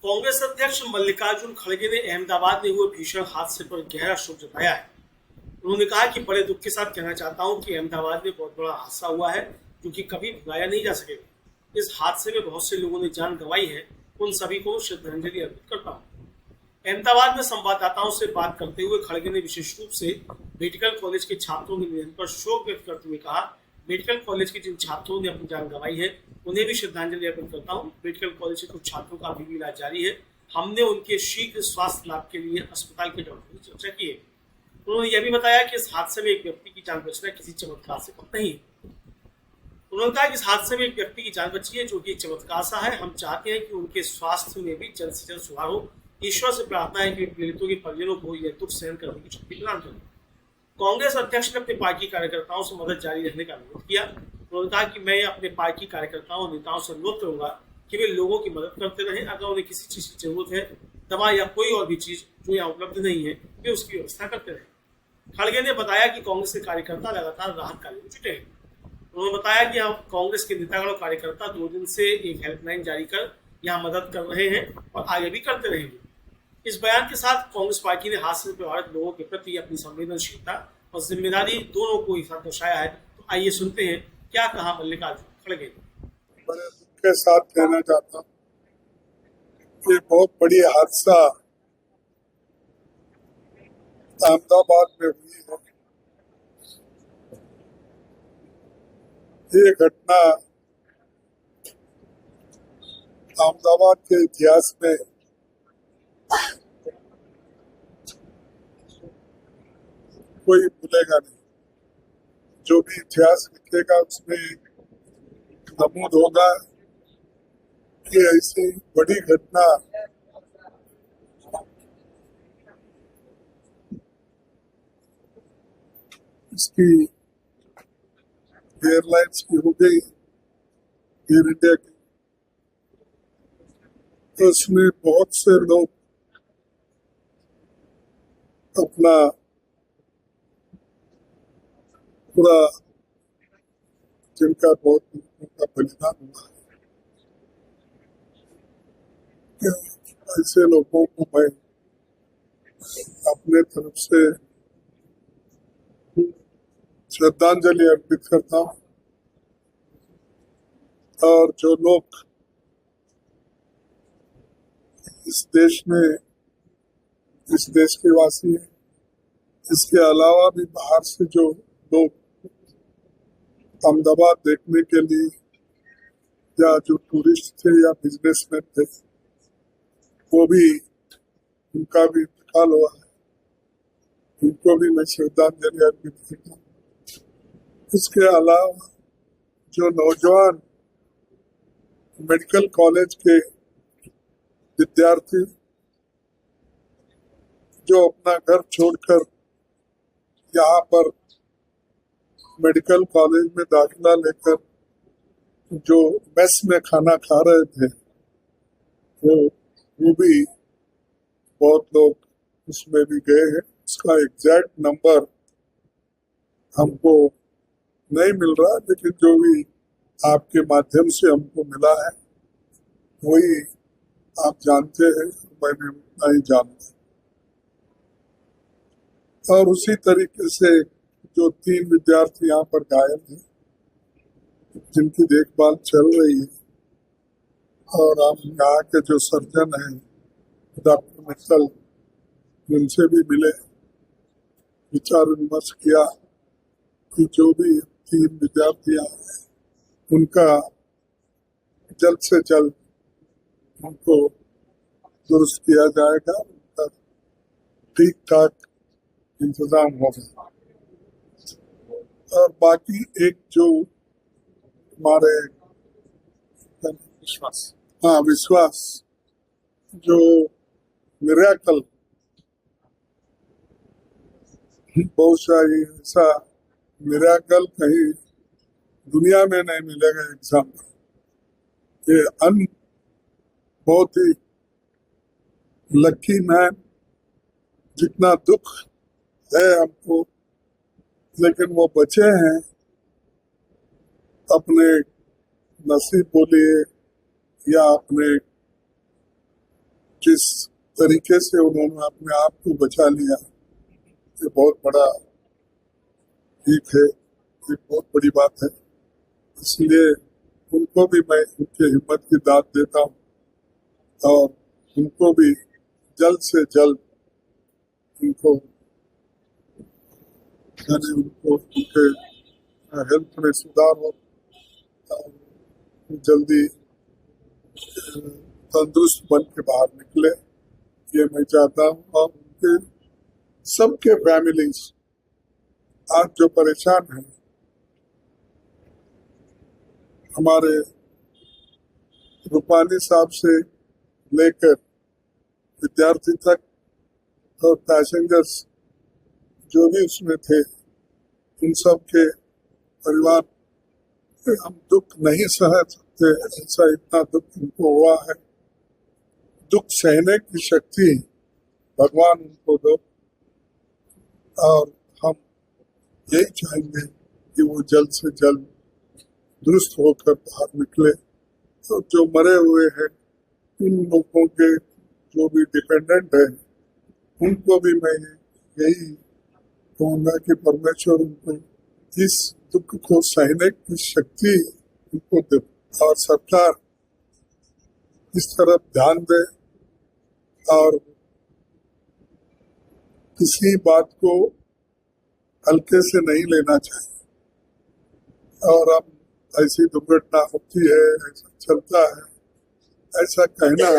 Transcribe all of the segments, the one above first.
कांग्रेस अध्यक्ष मल्लिकार्जुन खड़गे ने अहमदाबाद में हुए भीषण हादसे पर गहरा शोक जताया है। उन्होंने कहा कि बड़े दुख के साथ कहना चाहता हूं कि अहमदाबाद में बहुत बड़ा हादसा हुआ है जो कि कभी भुलाया नहीं जा सकेगा। इस हादसे में बहुत से लोगों ने जान गंवाई है। उन सभी को श्रद्धांजलि अर्पित करता हूं। अहमदाबाद में संवाददाताओं से बात करते हुए खड़गे ने विशेष रूप से मेडिकल कॉलेज के छात्रों के निधन पर शोक व्यक्त करते हुए कहा, मेडिकल कॉलेज के जिन छात्रों ने अपनी जान गंवाई है उन्हें भी श्रद्धांजलि अर्पित करता हूं। मेडिकल कॉलेज के कुछ छात्रों का अभी भी इलाज जारी है। हमने उनके शीघ्र स्वास्थ्य लाभ के लिए अस्पताल के डॉक्टर से चर्चा की है। उन्होंने यह भी बताया कि इस हादसे में एक व्यक्ति की जान बचना किसी चमत्कार से कम नहीं। उन्होंने कहा कि इस हादसे में एक व्यक्ति की जान बची है जो कि एक चमत्कार सा है। हम चाहते हैं कि उनके स्वास्थ्य में भी जल्द से जल्द सुधार हो। ईश्वर से प्रार्थना है कि पीड़ितों के परिजनों को यह दुख सहन करने की शक्ति प्रदान करें। कांग्रेस अध्यक्ष ने अपने पार्टी कार्यकर्ताओं से मदद जारी रखने का अनुरोध किया। उन्होंने कहा कि मैं अपने पार्टी कार्यकर्ताओं और नेताओं से अनुरोध करूंगा कि वे लोगों की मदद करते रहें। अगर उन्हें किसी चीज की जरूरत है, दवा या कोई और भी चीज जो यहाँ उपलब्ध नहीं है, वे उसकी व्यवस्था करते रहें। खड़गे ने बताया कि कांग्रेस के कार्यकर्ता लगातार राहत कार्य में जुटे हैं। उन्होंने बताया कि हम कांग्रेस के नेतागण और कार्यकर्ता 2 दिन से एक हेल्पलाइन जारी कर यहाँ मदद कर रहे हैं और आगे भी करते रहेंगे। इस बयान के साथ कांग्रेस पार्टी ने हादसे में प्रभावित लोगों के प्रति अपनी संवेदनशीलता और जिम्मेदारी दोनों को एक साथ दर्शाया है। तो आइए सुनते हैं क्या कहा मल्लिकार्जुन खड़गे ने। बड़े दुख के साथ कहना चाहता हूँ ये बहुत बड़ी हादसा अहमदाबाद में हुई है। ये घटना अहमदाबाद के इतिहास में कोई भूलेगा नहीं। जो भी इतिहास लिखेगा उसमें नमूद होगा कि ऐसी बड़ी घटना इसकी एयरलाइंस की हो गई, एयर इंडिया की। तो उसमें बहुत से लोग अपना पूरा जिनका बहुत उनका बलिदान हुआ है, ऐसे लोगों को मैं अपने तरफ से श्रद्धांजलि अर्पित करता हूँ। और जो लोग इस देश में, इस देश के वासी हैं, इसके अलावा भी बाहर से जो लोग अहमदाबाद देखने के लिए या जो टूरिस्ट थे या बिजनेसमैन थे, वो भी, उनका भी इंतकाल हुआ है। उनको भी मैं श्रद्धांजलि अर्पित करता हूँ। इसके अलावा जो नौजवान मेडिकल कॉलेज के विद्यार्थी जो अपना घर छोड़कर यहाँ पर मेडिकल कॉलेज में दाखिला लेकर जो मेस में खाना खा रहे थे, वो भी बहुत लोग उसमें भी गए हैं। उसका एग्जैक्ट नंबर हमको नहीं मिल रहा, लेकिन जो भी आपके माध्यम से हमको मिला है वही आप जानते हैं, मैंने उतना ही जानता। और उसी तरीके से जो 3 विद्यार्थी यहाँ पर घायल हैं, जिनकी देखभाल चल रही है, और हम यहाँ के जो सर्जन हैं डॉक्टर मित्तल, उनसे भी मिले, विचार विमर्श किया कि जो भी 3 विद्यार्थी हैं उनका जल्द से जल्द उनको दुरुस्त किया जाएगा, उनका ठीक ठाक इंतजाम होगा। और बाकी एक जो हमारे विश्वास जो मिरेकल, बहुत सारी ऐसा मिरेकल कहीं दुनिया में नहीं मिलेगा एग्जाम्पल। ये बहुत ही लकी मैन, जितना दुख है हमको, लेकिन वो बचे हैं। अपने नसीब बोलिए या अपने जिस तरीके से उन्होंने अपने आप को बचा लिया, ये बहुत बड़ा ठीक है, ये बहुत बड़ी बात है। इसलिए उनको भी मैं उनके हिम्मत की दाद देता हूँ और उनको भी जल्द से जल्द उनको उनके हेल्थ में सुधार हो और जल्दी तंदुरुस्त बन के बाहर निकले, ये मैं चाहता हूँ। और उनके सबके फैमिलीज आज जो परेशान हैं, हमारे रूपानी साहब से लेकर विद्यार्थी तक और पैसेंजर्स जो भी उसमें थे, उन सब के परिवार हम दुख नहीं सह सकते, ऐसा इतना दुख उनको हुआ है। दुख सहने की शक्ति भगवान उनको दो और हम यही चाहेंगे कि वो जल्द से जल्द दुरुस्त होकर बाहर निकले। तो जो मरे हुए हैं उन लोगों के जो भी डिपेंडेंट है, उनको भी मैं यही कहूँगा कि परमेश्वर उनको इस दुख को सहने की शक्ति उनको दे और सरकार इस तरफ ध्यान दे और किसी बात को हल्के से नहीं लेना चाहिए। और अब ऐसी दुर्घटना होती है, ऐसा चलता है, ऐसा कहना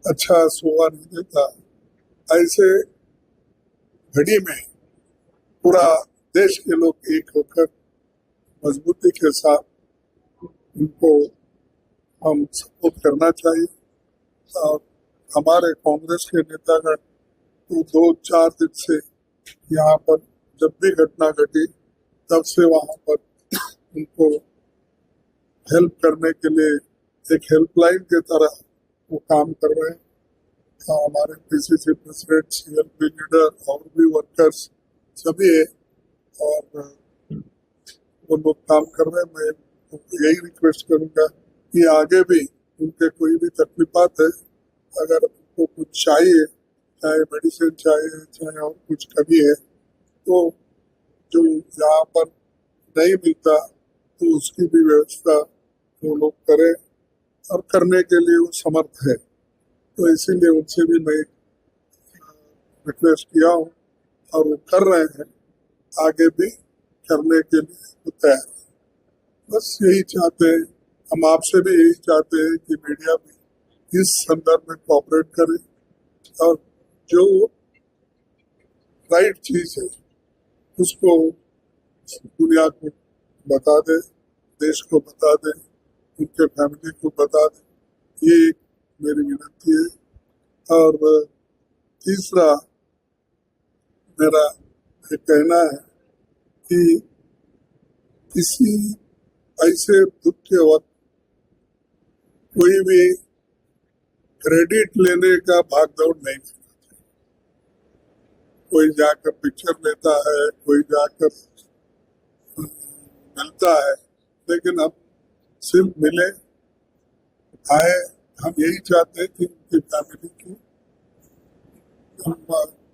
अच्छा शोभा नहीं देता। ऐसे घड़ी में पूरा देश के लोग एक होकर मजबूती के साथ उनको हम सपोर्ट करना चाहिए। और हमारे कांग्रेस के नेतागण तो 2-4 दिन से यहाँ पर जब भी घटना घटी तब से वहाँ पर उनको हेल्प करने के लिए एक हेल्पलाइन की तरह वो काम कर रहे हैं। हमारे पीसीसी प्रेसिडेंट, सीएलपी लीडर और भी वर्कर्स सभी है और वो लोग काम कर रहे हैं। मैं यही रिक्वेस्ट करूंगा कि आगे भी उनके कोई भी तकलीफात है, अगर उनको कुछ चाहिए, चाहे मेडिसिन चाहिए, चाहे और कुछ कमी है, तो जो यहाँ पर नहीं मिलता तो उसकी भी व्यवस्था वो लोग करें और करने के लिए वो समर्थ है। तो इसीलिए उनसे भी मैं रिक्वेस्ट किया हूँ और वो कर रहे हैं, आगे भी करने के लिए तैयार है। बस यही चाहते हैं, हम आपसे भी यही चाहते हैं कि मीडिया भी इस संदर्भ में कोऑपरेट करे और जो राइट चीज है उसको दुनिया को बता दे, देश को बता दे, उनके फैमिली को बता दे। ये मेरी विनती है। और तीसरा मेरा ये कहना है कि किसी ऐसे दुख के वक्त कोई भी क्रेडिट लेने का भागदौड़ नहीं करना चाहिए। कोई जाकर पिक्चर लेता है, कोई जाकर मिलता है, लेकिन अब सिर्फ मिले आए। हम यही चाहते हैं कि उनकी फैमिली को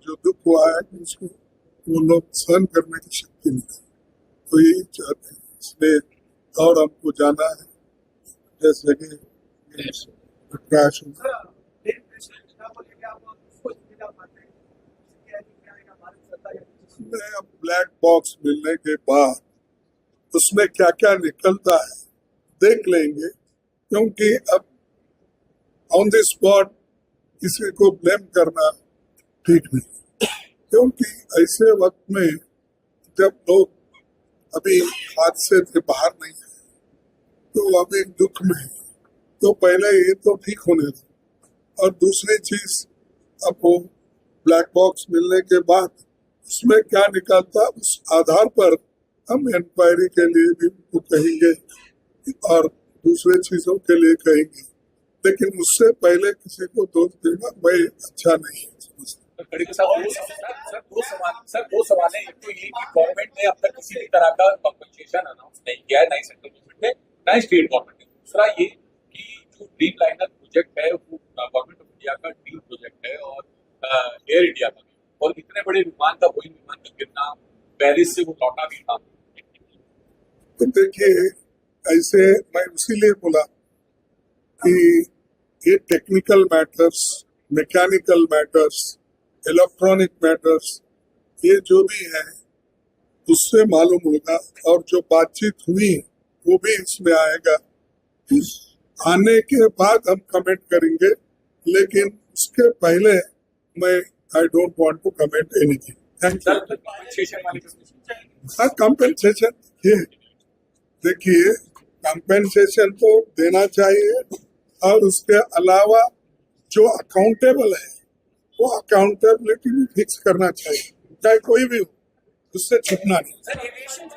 जो दुख हुआ है कि उसको वो लोग सहन करने की शक्ति मिले, तो यही चाहते हैं। इसलिए और हमको जाना है, जैसे कि क्रैश हुआ। अब ब्लैक बॉक्स मिलने के बाद उसमें क्या क्या निकलता है देख लेंगे, क्योंकि अब ऑन द स्पॉट किसी को ब्लेम करना ठीक नहीं, क्योंकि ऐसे वक्त में जब लोग अभी हादसे से बाहर नहीं है तो अभी दुख में है, तो पहले ये तो ठीक होने दो। और दूसरी चीज, अब वो ब्लैक बॉक्स मिलने के बाद उसमें क्या निकलता, उस आधार पर हम इंक्वायरी के लिए भी उनको कहेंगे और दूसरे चीजों के लिए कहेंगे, लेकिन उससे पहले किसी को दोष देना मैं अच्छा नहीं समझता। दो सवाल है। एक तो ये कि गवर्नमेंट ने अब तक किसी भी तरह का कॉम्पनसेशन अनाउंस नहीं किया है, ना ही सेंट्रल गवर्नमेंट ने, ना ही स्टेट गवर्नमेंट ने। दूसरा ये कि जो ड्रीम लाइनर प्रोजेक्ट है वो गवर्नमेंट एयर इंडिया का भी, और इतने बड़े विमान का बोइंग विमान का गिरना, पेरिस से वो लौटा भी था। तो देखिए, ऐसे मैं इसीलिए बोला कि ये technical matters, mechanical matters, electronic matters, ये जो भी है उससे मालूम होगा, और जो बातचीत हुई वो भी इसमें आएगा। आने के बाद हम कमेंट करेंगे, लेकिन उसके पहले मैं I don't want to comment anything. Thank you. Compensation वाली हाँ, कंपेंसेशन देखिए, कंपेंसेशन तो देना चाहिए, और उसके अलावा जो अकाउंटेबल है वो अकाउंटेबिलिटी भी फिक्स करना चाहिए, चाहे कोई भी हो, उससे छुपना नहीं। Sir aviation